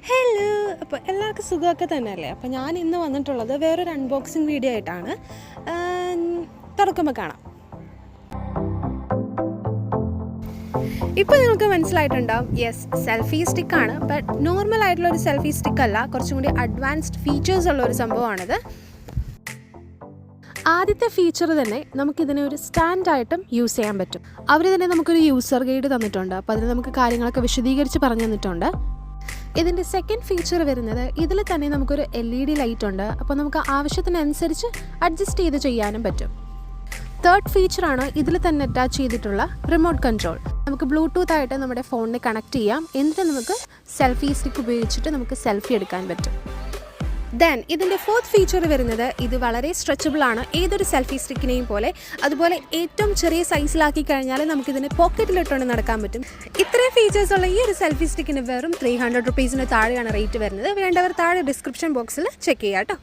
Hello, അപ്പോൾ എല്ലാവർക്കും സുഖമൊക്കെ തന്നെയല്ലേ? അപ്പോൾ ഞാൻ ഇന്ന് വന്നിട്ടുള്ളത് വേറൊരു അൺബോക്സിങ് വീഡിയോ ആയിട്ടാണ്. തുറക്കുമ്പോൾ കാണാം. ഇപ്പോൾ നിങ്ങൾക്ക് മനസ്സിലായിട്ടുണ്ടാവും, യെസ്, സെൽഫി സ്റ്റിക്കാണ്. ബട്ട് നോർമൽ ആയിട്ടുള്ളൊരു സെൽഫി സ്റ്റിക്കല്ല, കുറച്ചും കൂടി അഡ്വാൻസ്ഡ് ഫീച്ചേഴ്സ് ഉള്ള ഒരു സംഭവമാണിത്. ആദ്യത്തെ ഫീച്ചർ തന്നെ നമുക്കിതിനെ ഒരു സ്റ്റാൻഡായിട്ടും യൂസ് ചെയ്യാൻ പറ്റും. അവർ തന്നെ നമുക്കൊരു യൂസർ ഗൈഡ് തന്നിട്ടുണ്ട്. അപ്പോൾ അതിന് നമുക്ക് കാര്യങ്ങളൊക്കെ വിശദീകരിച്ച് പറഞ്ഞു തന്നിട്ടുണ്ട്. ഇതിൻ്റെ സെക്കൻഡ് ഫീച്ചർ വരുന്നത് ഇതിൽ തന്നെ നമുക്കൊരു LED ലൈറ്റ് ഉണ്ട്. അപ്പോൾ നമുക്ക് ആവശ്യത്തിനനുസരിച്ച് അഡ്ജസ്റ്റ് ചെയ്ത് ചെയ്യാനും പറ്റും. തേർഡ് ഫീച്ചറാണ് ഇതിൽ തന്നെ അറ്റാച്ച് ചെയ്തിട്ടുള്ള റിമോട്ട് കൺട്രോൾ. നമുക്ക് ബ്ലൂടൂത്ത് ആയിട്ട് നമ്മുടെ ഫോണിനെ കണക്ട് ചെയ്യാം. എന്നിട്ട് നമുക്ക് സെൽഫി സ്റ്റിക്ക് ഉപയോഗിച്ചിട്ട് നമുക്ക് സെൽഫി എടുക്കാൻ പറ്റും. ദെൻ ഇതിൻ്റെ ഫോർത്ത് ഫീച്ചർ വരുന്നത് ഇത് വളരെ സ്ട്രെച്ചബിൾ ആണ്, ഏതൊരു സെൽഫി സ്റ്റിക്കിനെയും പോലെ. അതുപോലെ ഏറ്റവും ചെറിയ സൈസിലാക്കി കഴിഞ്ഞാൽ നമുക്കിതിനെ പോക്കറ്റിലിട്ടുകൊണ്ട് നടക്കാൻ പറ്റും. ഇത്രയും ഫീച്ചേഴ്സുള്ള ഈ ഒരു സെൽഫി സ്റ്റിക്കിന് വെറും 300 റുപ്പീസിന് താഴെയാണ് റേറ്റ് വരുന്നത്. വേണ്ടവർ താഴെ ഡിസ്ക്രിപ്ഷൻ ബോക്സിൽ ചെക്ക് ചെയ്യാം കേട്ടോ.